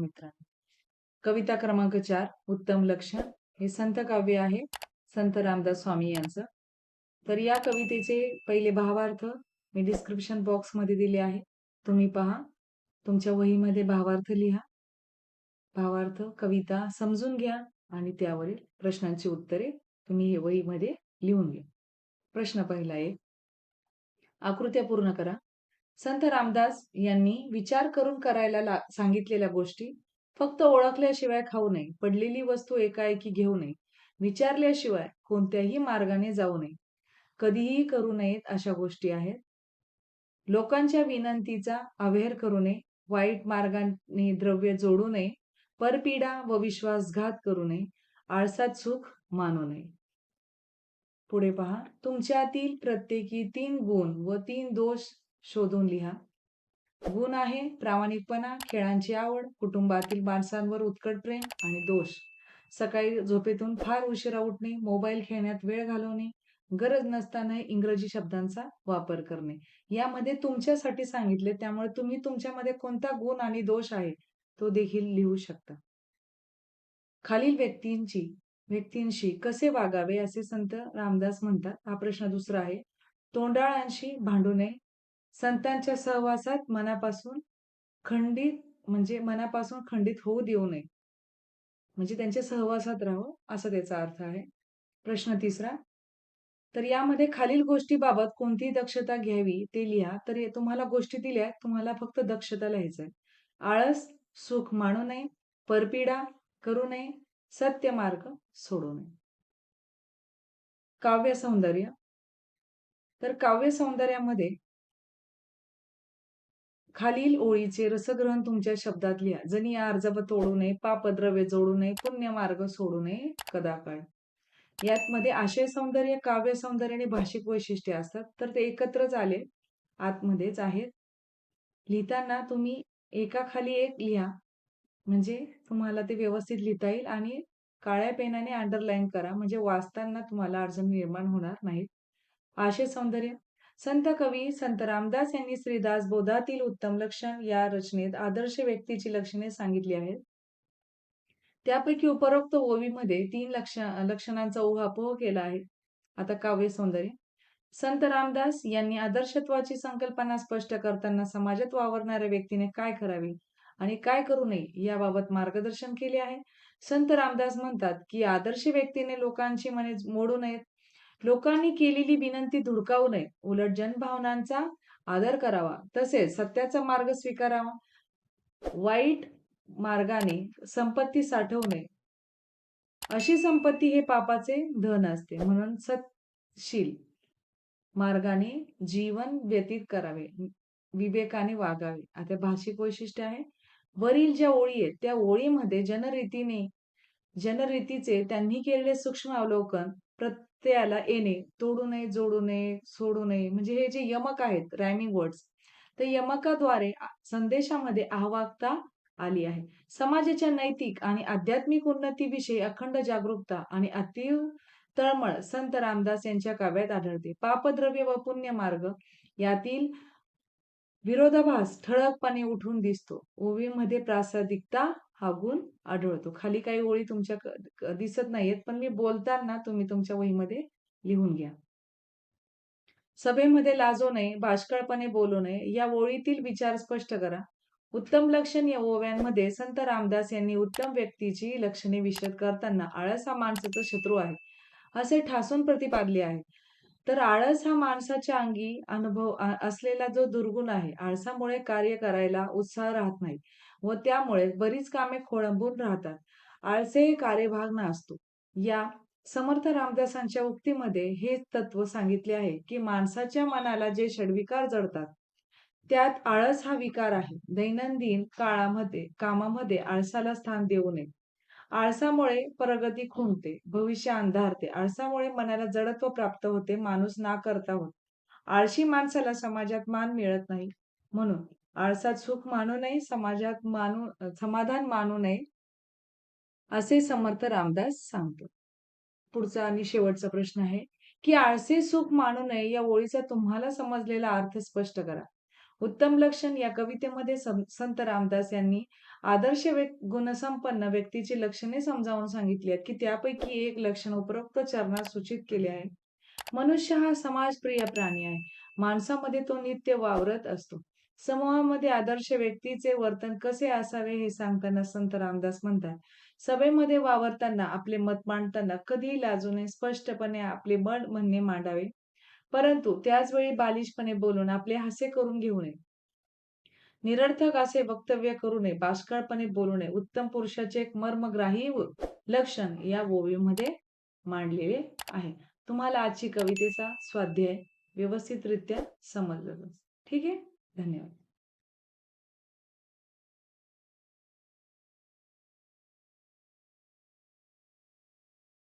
मित्रांनो. कविता क्रमांक 4 उत्तम लक्षण हे संत काव्य आहे संत रामदास स्वामी यांचं. तर या कवितेचे पहिले भावार्थ मी डिस्क्रिप्शन बॉक्स मध्ये दिले आहे. तुम्ही पहा, तुमच्या वहीमध्ये भावार्थ लिहा. भावार्थ कविता समजून घ्या आणि त्यावरील प्रश्नांची उत्तरे तुम्ही वहीमध्ये लिहून घ्या. प्रश्न पहिला आहे, आकृत्या पूर्ण करा. संत रामदास यांनी विचार करून करायला सांगितलेल्या गोष्टी फक्त ओळखल्याशिवाय खाऊ नये, पडलेली वस्तू एकाएकी घेऊ नये, विचारल्याशिवाय कोणत्याही मार्गाने जाऊ नये, कधीही करू नयेत अशा गोष्टी आहेत. लोकांच्या विनंतीचा अव्हेर करू नये, वाईट मार्गाने द्रव्य जोडू नये, परपीडा व विश्वासघात करू नये, आळसात सुख मानू नये. पुढे पहा, तुमच्यातील प्रत्येकी 3 गुण व 3 दोष शोधून लिहा. गुण आहे प्रामाणिकपणा, खेळांची आवड, कुटुंबातील माणसांवर उत्कट प्रेम. आणि दोष, सकाळी झोपेतून फार उशिरा उठणे, मोबाईल खेळण्यात वेळ घालवणे, गरज नसताना इंग्रजी शब्दांचा वापर करणे. यामध्ये तुमच्यासाठी सांगितले, त्यामुळे तुम्ही तुमच्यामध्ये कोणता गुण आणि दोष आहे तो देखील लिहू शकता. खालील व्यक्तींशी कसे वागावे असे संत रामदास म्हणतात. हा प्रश्न दुसरा आहे. तोंडाळांशी भांडू नये, संतांच्या सहवासात मनापासून खंडित होऊ देऊ नये, म्हणजे त्यांच्या सहवासात राहावं असं त्याचा अर्थ आहे. प्रश्न तिसरा, तर यामध्ये खालील गोष्टीबाबत कोणती दक्षता घ्यावी ते लिहा. तर तुम्हाला गोष्टी दिल्या, तुम्हाला फक्त दक्षता लिहायचं आहे. आळस, सुख मानू नये, परपीडा करू नये, सत्य मार्ग सोडू नये. काव्य सौंदर्य, तर काव्य सौंदर्यामध्ये खालील ओळीचे रसग्रहण तुमच्या शब्दात लिहा. जनी अर्जब तोडू नये, पापद्रव्य जोडू नये, पुण्य मार्ग सोडू नये कदाकाळ. यात मध्ये आशय सौंदर्य, काव्य सौंदर्य आणि भाषिक वैशिष्ट्ये असतात, तर ते एकत्रच आले, आतमध्येच आहेत. लिहिताना तुम्ही एकाखाली एक लिहा, म्हणजे तुम्हाला ते व्यवस्थित लिहिता येईल. आणि काळ्या पेनाने अंडरलाईन करा, म्हणजे वाचताना तुम्हाला अडचण निर्माण होणार नाही. आशय सौंदर्य, संत कवी संत रामदास यांनी श्रीदास बोधातील उत्तम लक्षण या रचनेत आदर्श व्यक्तीची लक्षणे सांगितली आहेत. त्यापैकी उपरोक्त ओवीमध्ये 3 लक्षणांचा ऊहापोह केला आहे. आता काव्य सौंदर्य, संत रामदास यांनी आदर्शत्वाची संकल्पना स्पष्ट करताना समाजात वावरणाऱ्या व्यक्तीने काय करावे आणि काय करू नये याबाबत मार्गदर्शन केले आहे. संत रामदास म्हणतात की आदर्श व्यक्तीने लोकांची मने मोडू नयेत, लोकांनी केलेली विनंती धुडकावू नये, उलट जनभावनांचा आदर करावा, तसेच सत्याचा मार्ग स्वीकारावा, वाईट मार्गाने संपत्ती साठवू नये, अशी संपत्ती हे पापाचे धन असते, म्हणून सत्शील मार्गाने जीवन व्यतीत करावे, विवेकाने वागावे. आता भाषिक वैशिष्ट्य आहे. वरील ज्या ओळी आहेत त्या ओळीमध्ये जनरीतीचे त्यांनी केलेले सूक्ष्म अवलोकन प्रत्ययाला येणे, तोडू नये, जोडू नये, सोडू नये, म्हणजे हे जे यमक आहेत रायमिंग वर्ड्स, तर यमकाद्वारे संदेशामध्ये आवाहकता आली आहे. समाजाच्या नैतिक आणि आध्यात्मिक उन्नतीविषयी अखंड जागरूकता आणि अतीव तळमळ संत रामदास यांच्या काव्यात आढळते. पापद्रव्य व पुण्य मार्ग यातील विरोधाभास ठळकपणे उठून दिसतो. ओवीमध्ये प्रासादिकता हा गुण आढळतो. खाली काही ओळी तुमच्या दिसत नाहीयेत, पण मी बोलताना तुम्ही तुमच्या वहीमध्ये लिहून घ्या. सभेमध्ये लाजू नये, बाष्कळपणे बोलू नये, या ओळीतील विचार स्पष्ट करा. उत्तम लक्षण या ओव्यांमध्ये संत रामदास यांनी उत्तम व्यक्तीची लक्षणे विशद करताना आळस हा माणसाचा शत्रू आहे असे ठासून प्रतिपादले आहे. तर आळस हा माणसाच्या अंगी असलेला जो दुर्गुण आहे. आळसामुळे कार्य करायला उत्साह राहत नाही व त्यामुळे बरीच कामे खोळंबून राहतात. आळसे कार्यभाग असतो. या समर्थ रामदासांच्या उक्तीमध्ये हे तत्व सांगितले आहे की माणसाच्या मनाला जे षड्विकार जडतात त्यात आळस हा विकार आहे. दैनंदिन कामामध्ये आळसाला स्थान देऊ नये. आळसामुळे प्रगती खुंटते, भविष्य अंधारते. आळसामुळे मनाला जडत्व प्राप्त होते, माणूस नाकर्ता होतो. आळशी माणसाला समाजात मान मिळत नाही, म्हणून आळसात सुख मानू नये, समाधान मानू नये असे समर्थ रामदास सांगतो. पुढचा आणि शेवटचा प्रश्न आहे की आळसे सुख मानू नये या ओळीचा तुम्हाला समजलेला अर्थ स्पष्ट करा. उत्तम लक्षण या कवितेमध्ये संत रामदास यांनी आदर्श गुणसंपन्न व्यक्तीची लक्षणे समजावून सांगितली आहेत, की त्यापैकी एक लक्षण उपरोक्त चरणात सूचित केले आहे. मनुष्य हा समाजप्रिय प्राणी आहे. माणसामध्ये तो नित्य वावरत असतो. समूहामध्ये आदर्श व्यक्तीचे वर्तन कसे असावे हे सांगताना संत रामदास म्हणतात, सभेमध्ये वावरताना, आपले मत मांडताना कधीही लाजू नये, स्पष्टपणे आपले मत म्हणणे मांडावे. परंतु त्याच वेळी बालिशपणे बोलून आपले हास्य करून घेऊ नये. निरर्थक असे वक्तव्य करू नये, बाष्कळपणे बोलू नये. उत्तम पुरुषाचे एक मर्मग्राही लक्षण या ओवीमध्ये मांडलेले आहे. तुम्हाला आजची कवितेचा स्वाध्याय व्यवस्थितरित्या समजला. ठीक आहे? धन्यवाद.